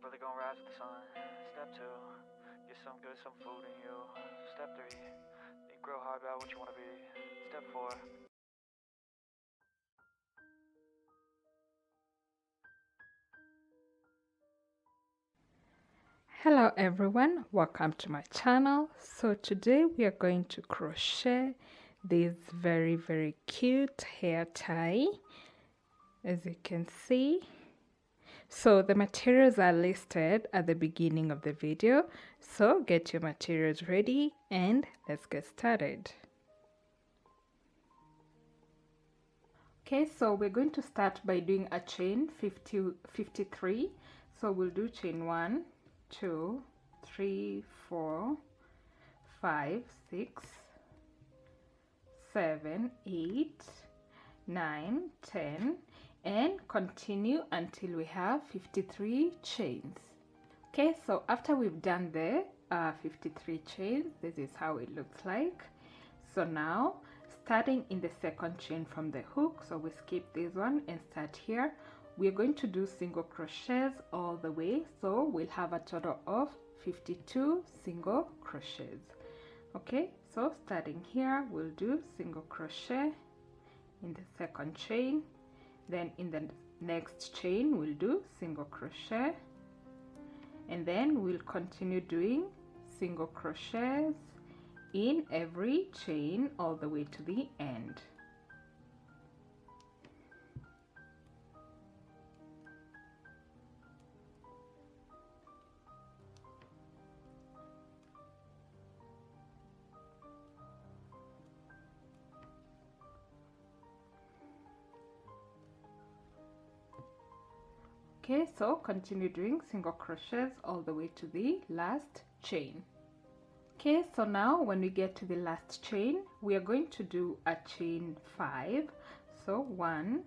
Brother gonna rise with the sun. Step 2, get some good, some food in you. Step 3, think real hard about what you wanna be. Step 4. Hello everyone, welcome to my channel. So today we are going to crochet this very cute hair tie, as you can see. So the materials are listed at the beginning of the video, so get your materials ready and let's get started. Okay, so we're going to start by doing a chain 53. So we'll do chain 1, 2, 3, 4, 5, 6, 7, 8, 9, 10, and continue until we have 53 chains. Okay, so after we've done the 53 chains, this is how it looks like. So now, starting in the second chain from the hook, so we skip this one and start here, we're going to do single crochets all the way, so we'll have a total of 52 single crochets. Okay, so starting here, we'll do single crochet in the second chain, then in the next chain we'll do single crochet, and then we'll continue doing single crochets in every chain all the way to the end. Okay, so continue doing single crochets all the way to the last chain. Okay, so now when we get to the last chain, we are going to do a chain 5. So 1,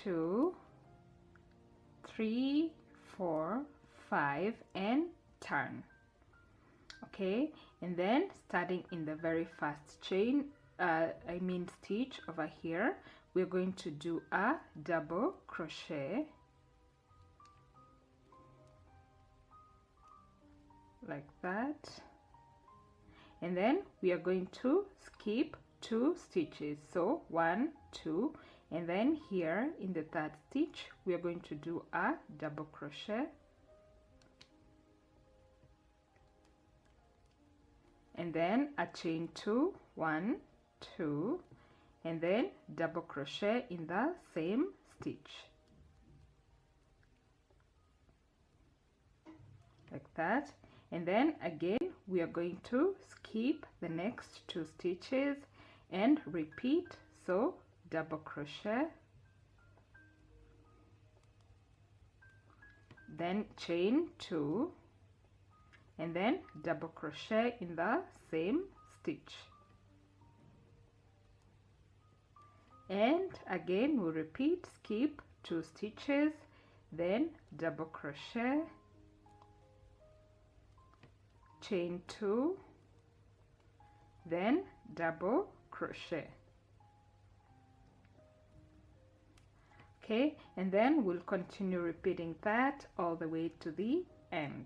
2, 3, 4, 5, and turn. Okay, and then starting in the very first chain, stitch over here, we're going to do a double crochet like that, and then we are going to skip 2 stitches, so 1, 2, and then here in the third stitch we are going to do a double crochet, and then a chain 2, 1, 2, and then double crochet in the same stitch like that. And then again we are going to skip the next 2 stitches and repeat, so double crochet, then chain 2, and then double crochet in the same stitch, and again we repeat, skip 2 stitches, then double crochet, chain 2, then double crochet. Okay, and then we'll continue repeating that all the way to the end.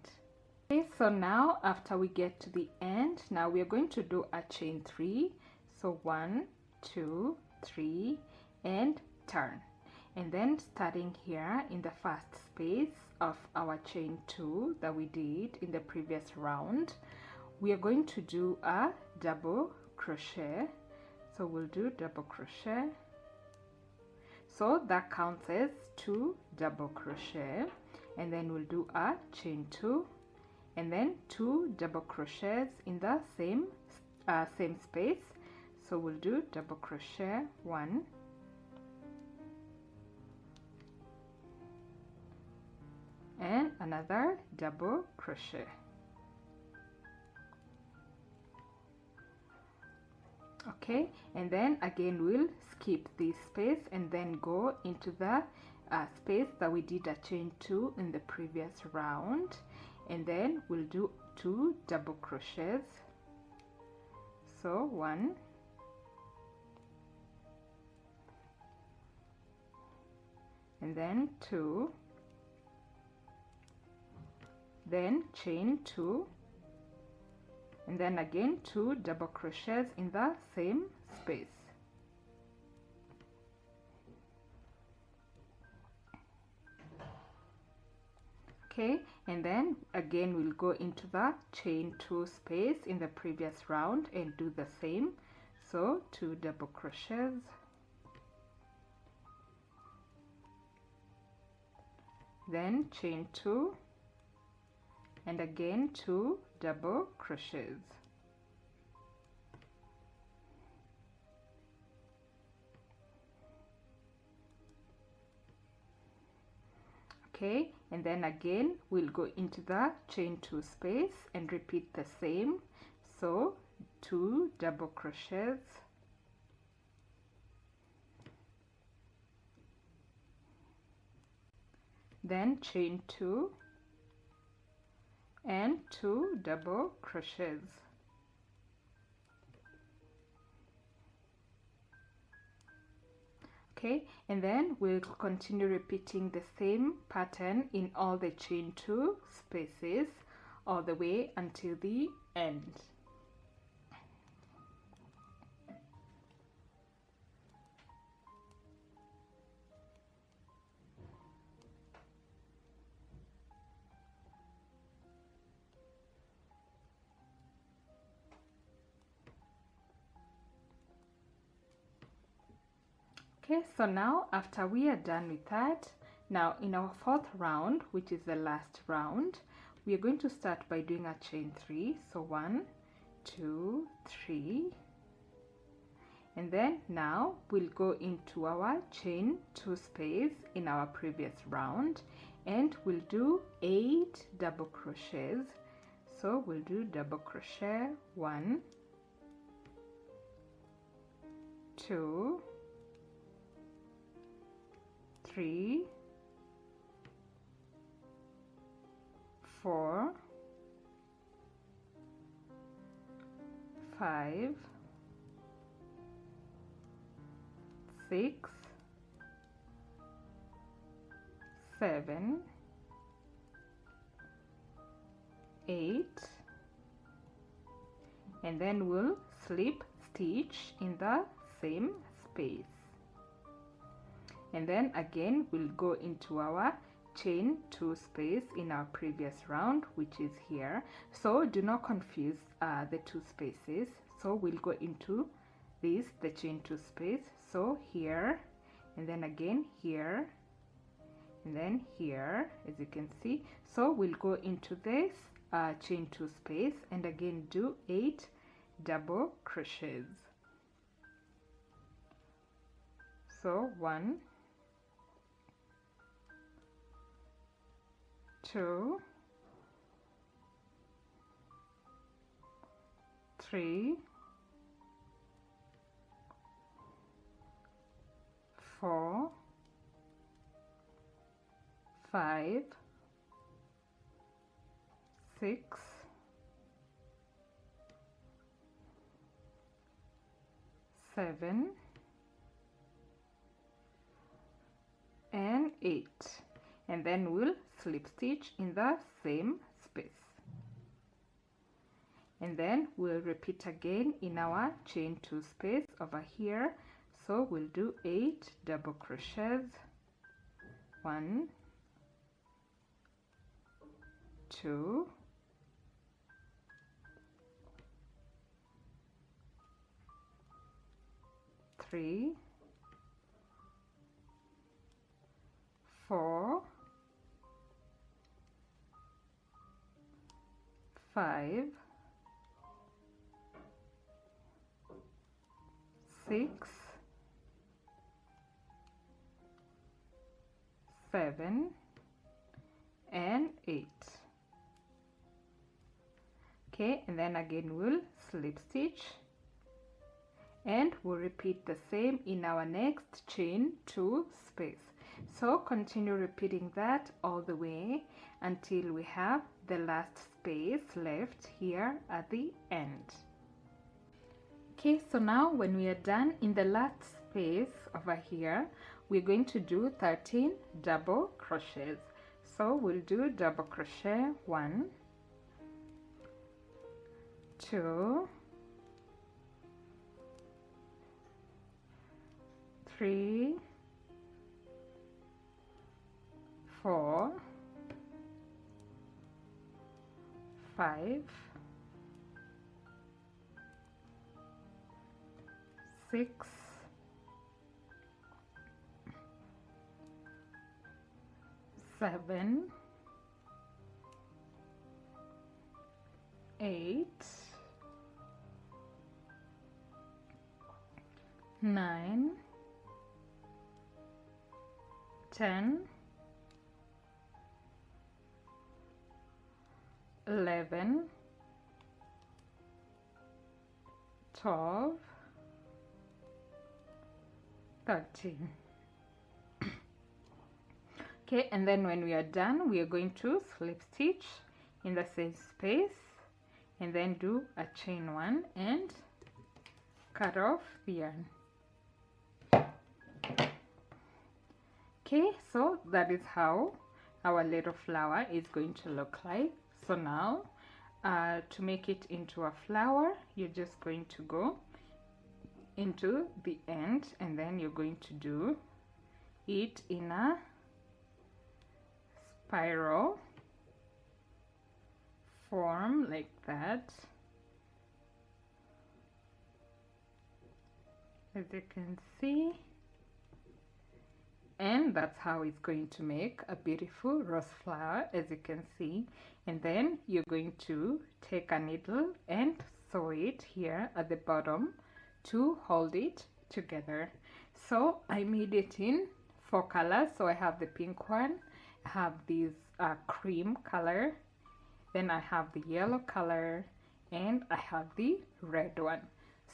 Okay, so now after we get to the end, now we are going to do a chain 3. So 1, 2, 3, and turn. And then starting here in the first space of our chain 2 that we did in the previous round, we are going to do a double crochet. So we'll do double crochet, so that counts as 2 double crochet, and then we'll do a chain 2 and then 2 double crochets in the same space. So we'll do double crochet 1, and another double crochet. Okay, and then again we'll skip this space and then go into the space that we did a chain 2 in the previous round, and then we'll do 2 double crochets, so 1, and then 2, then chain 2, and then again 2 double crochets in the same space. Okay, and then again we'll go into the chain 2 space in the previous round and do the same. So 2 double crochets, then chain 2, and again 2 double crochets. Okay, and then again we'll go into the chain 2 space and repeat the same. So 2 double crochets, then chain 2 and 2 double crochets. Okay, and then we'll continue repeating the same pattern in all the chain 2 spaces all the way until the end. Okay, so now after we are done with that, now in our fourth round, which is the last round, we are going to start by doing a chain 3. So 1, 2, 3, and then now we'll go into our chain 2 space in our previous round and we'll do 8 double crochets. So we'll do double crochet 1, 2, 3, 4, 5, 6, 7, 8, and then we'll slip stitch in the same space. And then again we'll go into our chain 2 space in our previous round, which is here. So do not confuse the 2 spaces. So we'll go into this, the chain 2 space. So here, and then again here, and then here, as you can see. So we'll go into this chain 2 space and again do 8 double crochets. So 1, 2, 3, 4, 5, 6, 7, and 8, and then we'll slip stitch in the same space, and then we'll repeat again in our chain 2 space over here. So we'll do 8 double crochets, 1, 2, 3, 4, 5, 6, 7, and 8. Okay, and then again we'll slip stitch and we'll repeat the same in our next chain 2 space. So continue repeating that all the way until we have the last space left here at the end. Okay, so now when we are done in the last space over here, we're going to do 13 double crochets. So we'll do double crochet 1, 2, 3, 4, 5, 6, 7, 8, 9, 10, 11, 12, 13. Okay, and then when we are done, we are going to slip stitch in the same space and then do a chain 1 and cut off the yarn. Okay, so that is how our little flower is going to look like. So now to make it into a flower, you're just going to go into the end and then you're going to do it in a spiral form like that, as you can see, and that's how it's going to make a beautiful rose flower, as you can see. And then you're going to take a needle and sew it here at the bottom to hold it together. So I made it in 4 colors. So I have the pink one, I have this cream color, then I have the yellow color, and I have the red one.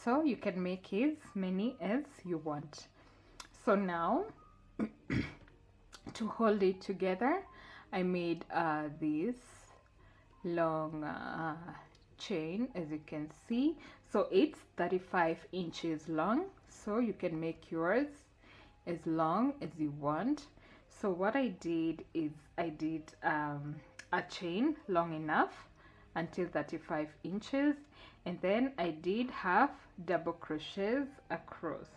So you can make as many as you want. So now to hold it together, I made this long chain, as you can see. So it's 35 inches long, so you can make yours as long as you want. So what I did is I did a chain long enough until 35 inches, and then I did half double crochets across.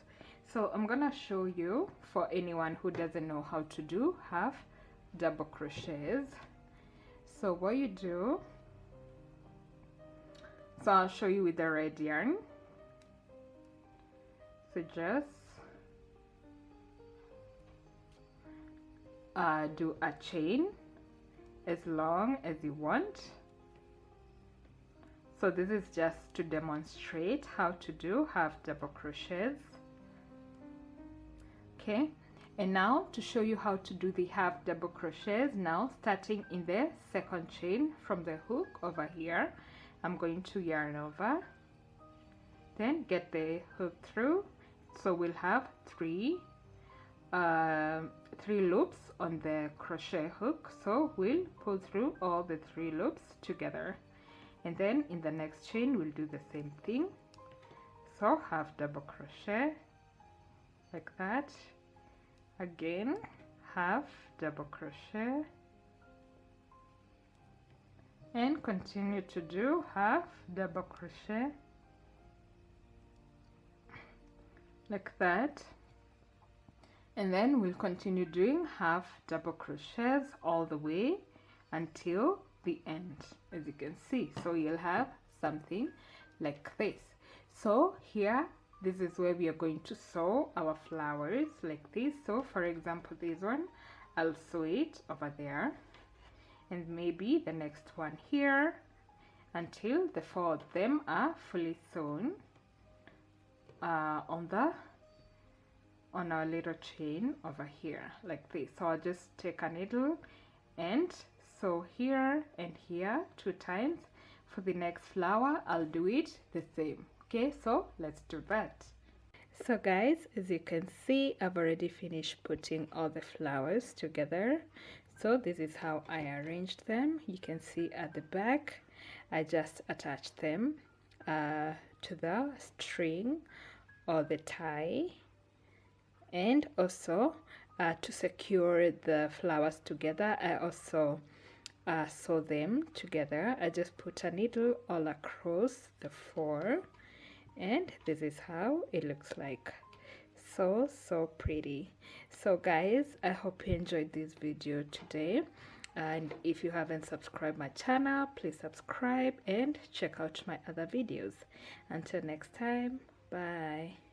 So I'm gonna show you for anyone who doesn't know how to do half double crochets. So what you do, so I'll show you with the red yarn. So just do a chain as long as you want. So this is just to demonstrate how to do half double crochets. Okay, and now to show you how to do the half double crochets, now starting in the second chain from the hook over here, I'm going to yarn over, then get the hook through. So we'll have three loops on the crochet hook, so we'll pull through all the 3 loops together, and then in the next chain we'll do the same thing. So half double crochet like that, again half double crochet, and continue to do half double crochet like that, and then we'll continue doing half double crochets all the way until the end, as you can see. So you'll have something like this. So here, this is where we are going to sew our flowers like this. So for example, this one, I'll sew it over there, and maybe the next one here, until the 4 of them are fully sewn on our little chain over here like this. So I'll just take a needle and sew here and here 2 times. For the next flower, I'll do it the same. Okay, so let's do that. So guys, as you can see, I've already finished putting all the flowers together. So this is how I arranged them. You can see at the back, I just attached them to the string or the tie, and also to secure the flowers together, I also sew them together. I just put a needle all across the four, and this is how it looks like. So pretty. So guys, I hope you enjoyed this video today, and if you haven't subscribed my channel, please subscribe and check out my other videos. Until next time, bye.